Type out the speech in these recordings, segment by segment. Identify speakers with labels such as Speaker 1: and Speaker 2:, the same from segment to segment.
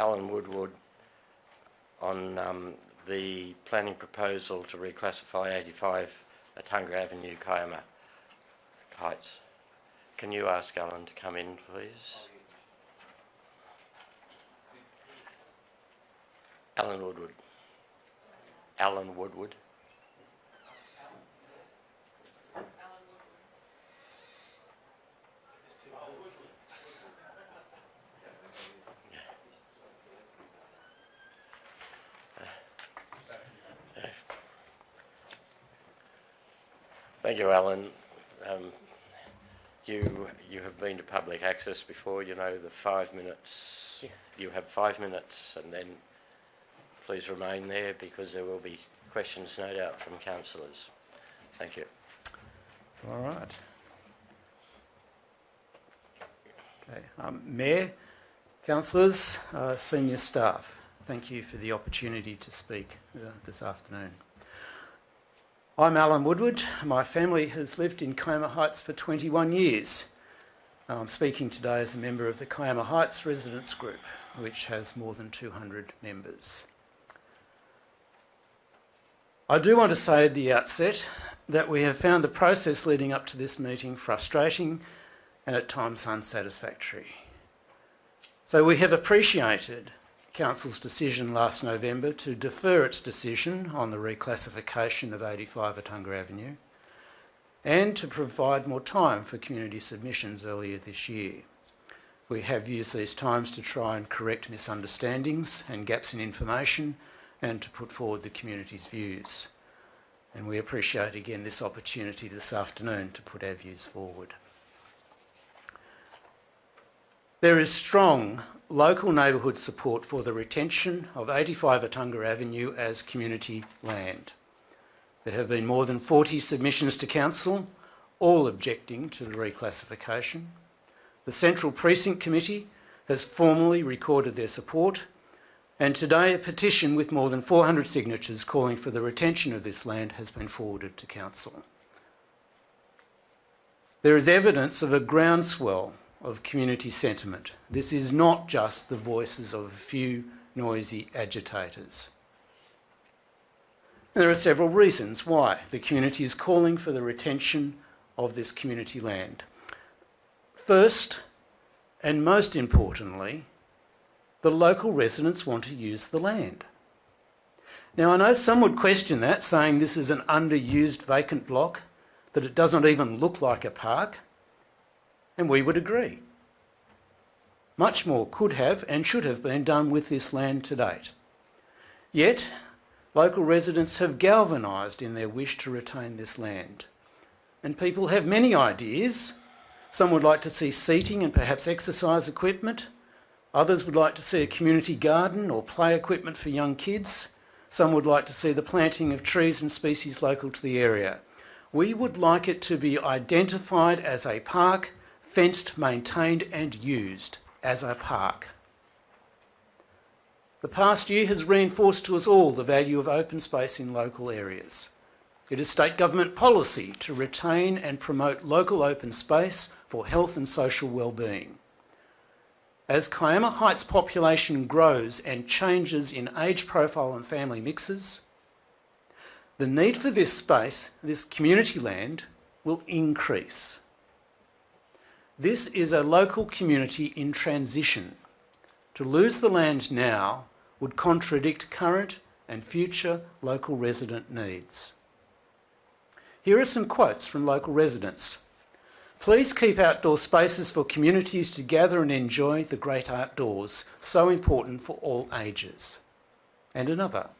Speaker 1: Alan Woodward on the planning proposal to reclassify 85 Attunga Avenue, Kiama Heights. Can you ask Alan to come in, please? Alan Woodward. Alan Woodward. Thank you, Alan. You have been to public access before. You know the 5 minutes.
Speaker 2: Yes.
Speaker 1: You have 5 minutes, and then please remain there because there will be questions, no doubt, from councillors. Thank you.
Speaker 2: All right. Okay. Mayor, councillors, senior staff, thank you for the opportunity to speak this afternoon. I'm Alan Woodward. My family has lived in Kiama Heights for 21 years. I'm speaking today as a member of the Kiama Heights Residents Group, which has more than 200 members. I do want to say at the outset that we have found the process leading up to this meeting frustrating and at times unsatisfactory. So we have appreciated Council's decision last November to defer its decision on the reclassification of 85 Attunga Avenue and to provide more time for community submissions earlier this year. We have used these times to try and correct misunderstandings and gaps in information and to put forward the community's views. And we appreciate again this opportunity this afternoon to put our views forward. There is strong local neighbourhood support for the retention of 85 Attunga Avenue as community land. There have been more than 40 submissions to Council, all objecting to the reclassification. The Central Precinct Committee has formally recorded their support, and today a petition with more than 400 signatures calling for the retention of this land has been forwarded to Council. There is evidence of a groundswell of community sentiment. This is not just the voices of a few noisy agitators. There are several reasons why the community is calling for the retention of this community land. First, and most importantly, the local residents want to use the land. Now, I know some would question that, saying this is an underused vacant block, that it does not even look like a park, and we would agree. Much more could have and should have been done with this land to date. Yet, local residents have galvanised in their wish to retain this land. And people have many ideas. Some would like to see seating and perhaps exercise equipment. Others would like to see a community garden or play equipment for young kids. Some would like to see the planting of trees and species local to the area. We would like it to be identified as a park, fenced, maintained and used as a park. The past year has reinforced to us all the value of open space in local areas. It is state government policy to retain and promote local open space for health and social well-being. As Kiama Heights population grows and changes in age profile and family mixes, the need for this space, this community land, will increase. This is a local community in transition. To lose the land now would contradict current and future local resident needs. Here are some quotes from local residents. Please keep outdoor spaces for communities to gather and enjoy the great outdoors, so important for all ages. And another,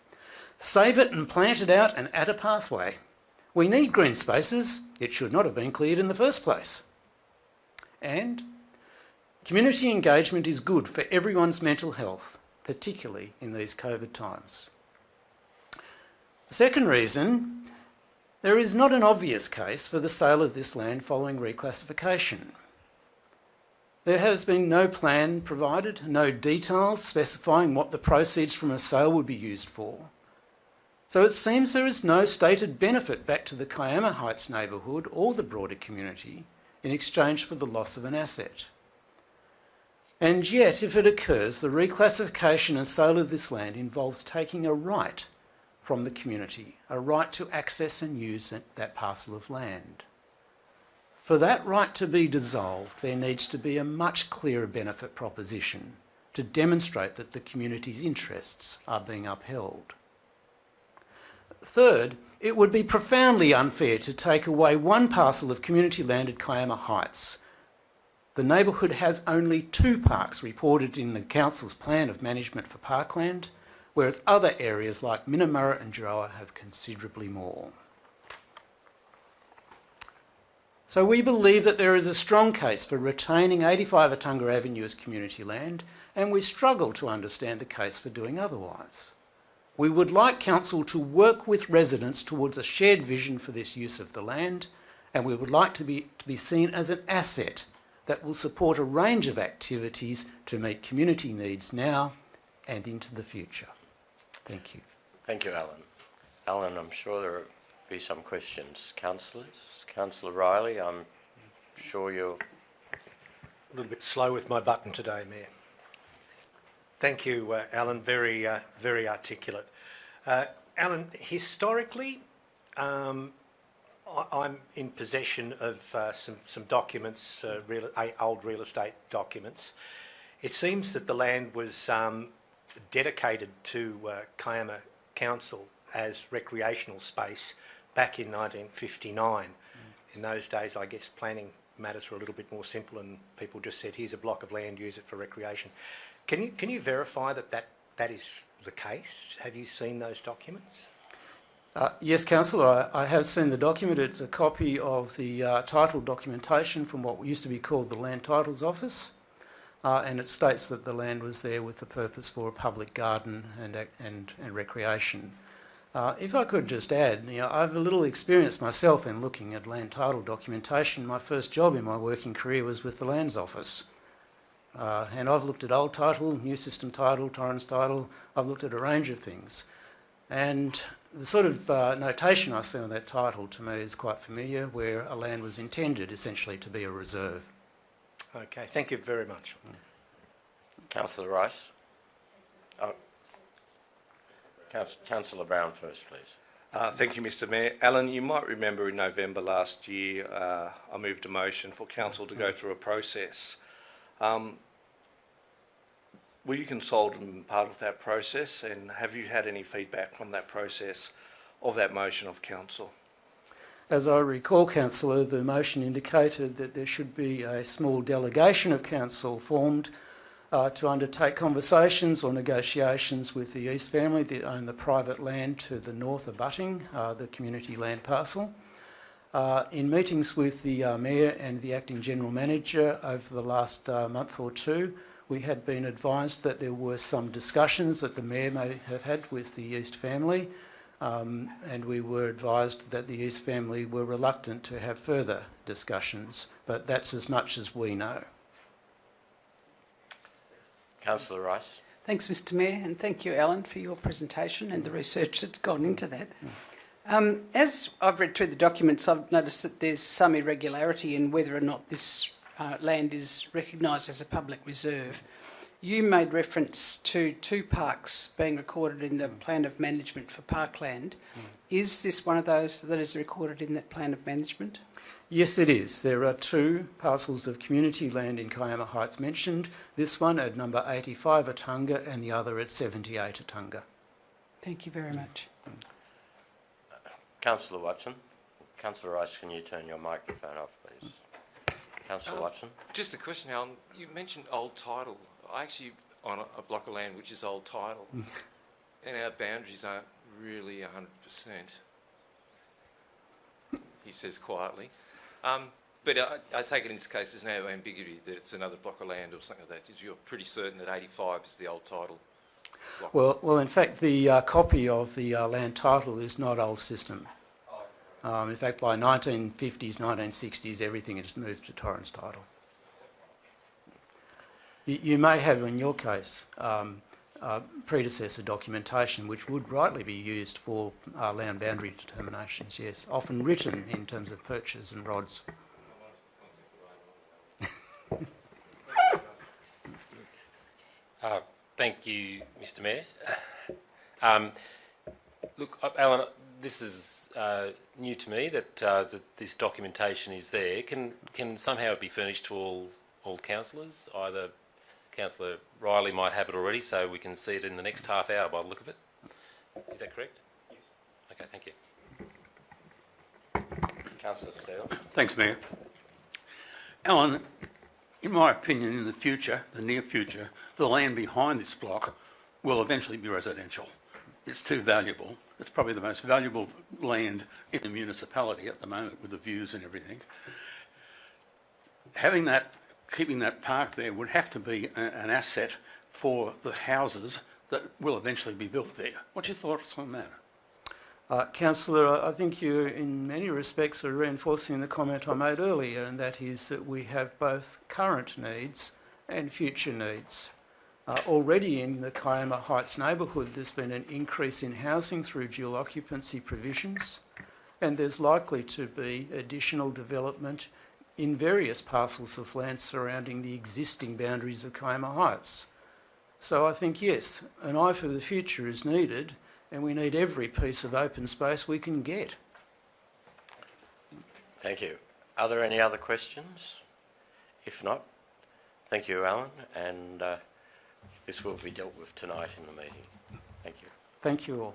Speaker 2: save it and plant it out and add a pathway. We need green spaces. It should not have been cleared in the first place. And community engagement is good for everyone's mental health, particularly in these COVID times. The second reason, there is not an obvious case for the sale of this land following reclassification. There has been no plan provided, no details specifying what the proceeds from a sale would be used for. So it seems there is no stated benefit back to the Kiama Heights neighbourhood or the broader community in exchange for the loss of an asset. And yet, if it occurs, the reclassification and sale of this land involves taking a right from the community, a right to access and use that parcel of land. For that right to be dissolved, there needs to be a much clearer benefit proposition to demonstrate that the community's interests are being upheld. Third, it would be profoundly unfair to take away one parcel of community land at Kiama Heights. The neighbourhood has only 2 parks reported in the Council's plan of management for parkland, whereas other areas like Minamurra and Giroa have considerably more. So we believe that there is a strong case for retaining 85 Attunga Avenue as community land, and we struggle to understand the case for doing otherwise. We would like Council to work with residents towards a shared vision for this use of the land, and we would like to be seen as an asset that will support a range of activities to meet community needs now and into the future. Thank you.
Speaker 1: Thank you, Alan. Alan, I'm sure there will be some questions. Councillors? Councillor Riley, I'm sure you're...
Speaker 3: A little bit slow with my button today, Mayor. Thank you, Alan. Very articulate. Alan, historically, I'm in possession of some documents, old real estate documents. It seems that the land was dedicated to Kiama Council as recreational space back in 1959. In those days, I guess planning matters were a little bit more simple, and people just said, "Here's a block of land, use it for recreation." Can you verify that is the case? Have you seen those documents?
Speaker 2: Yes, Councillor, I have seen the document. It's a copy of the title documentation from what used to be called the Land Titles Office, and it states that the land was there with the purpose for a public garden and recreation. If I could just add, I've a little experience myself in looking at land title documentation. My first job in my working career was with the Lands Office. And I've looked at old title, new system title, Torrens title. I've looked at a range of things. And the sort of notation I see on that title to me is quite familiar, where a land was intended essentially to be a reserve.
Speaker 3: Okay, thank you very much.
Speaker 1: Councillor Rice? Councillor Brown first, please.
Speaker 4: Thank you, Mr Mayor. Alan, you might remember in November last year I moved a motion for Council to go through a process. Were you consulted in part of that process, and have you had any feedback from that process of that motion of Council?
Speaker 2: As I recall, Councillor, the motion indicated that there should be a small delegation of Council formed to undertake conversations or negotiations with the East family that own the private land to the north abutting the community land parcel. In meetings with the Mayor and the Acting General Manager over the last month or two, we had been advised that there were some discussions that the Mayor may have had with the East family, and we were advised that the East family were reluctant to have further discussions, but that's as much as we know.
Speaker 1: Councillor Rice?
Speaker 5: Thanks, Mr Mayor, and thank you, Alan, for your presentation and the research that's gone into that. As I've read through the documents, I've noticed that there's some irregularity in whether or not this land is recognised as a public reserve. You made reference to 2 parks being recorded in the plan of management for parkland. Is this one of those that is recorded in that plan of management?
Speaker 2: Yes, it is. There are 2 parcels of community land in Kiama Heights mentioned, this one at number 85 Attunga and the other at 78 Attunga.
Speaker 5: Thank you very much.
Speaker 1: Councillor Watson? Councillor Rice, can you turn your microphone off, please? Councillor Watson?
Speaker 6: Just a question, Alan. You mentioned old title. I actually on a block of land which is old title, and our boundaries aren't really 100%. He says quietly. But I take it in this case there's no ambiguity that it's another block of land or something like that. You're pretty certain that 85 is the old title block?
Speaker 2: Well, in fact, the copy of the land title is not old system. In fact, by 1950s, 1960s, everything has moved to Torrens title. You may have, in your case, predecessor documentation which would rightly be used for land boundary determinations, yes, often written in terms of perches and rods.
Speaker 7: Thank you, Mr. Mayor. Look, Alan, this is new to me that this documentation is there. Can somehow it be furnished to all councillors? Either Councillor Riley might have it already, so we can see it in the next half hour by the look of it. Is that correct? Yes. Okay, thank you.
Speaker 1: Councillor Steele.
Speaker 8: Thanks, Mayor. Alan, in my opinion, in the future, the near future, the land behind this block will eventually be residential. It's too valuable. It's probably the most valuable land in the municipality at the moment with the views and everything. Having that, keeping that park there would have to be an asset for the houses that will eventually be built there. What's your thoughts on that?
Speaker 2: Councillor, I think you, in many respects, are reinforcing the comment I made earlier, and that is that we have both current needs and future needs. Already in the Kiama Heights neighbourhood, there's been an increase in housing through dual occupancy provisions, and there's likely to be additional development in various parcels of land surrounding the existing boundaries of Kiama Heights. So I think, yes, an eye for the future is needed, and we need every piece of open space we can get.
Speaker 1: Thank you. Are there any other questions? If not, thank you, Alan, and this will be dealt with tonight in the meeting. Thank you.
Speaker 2: Thank you all.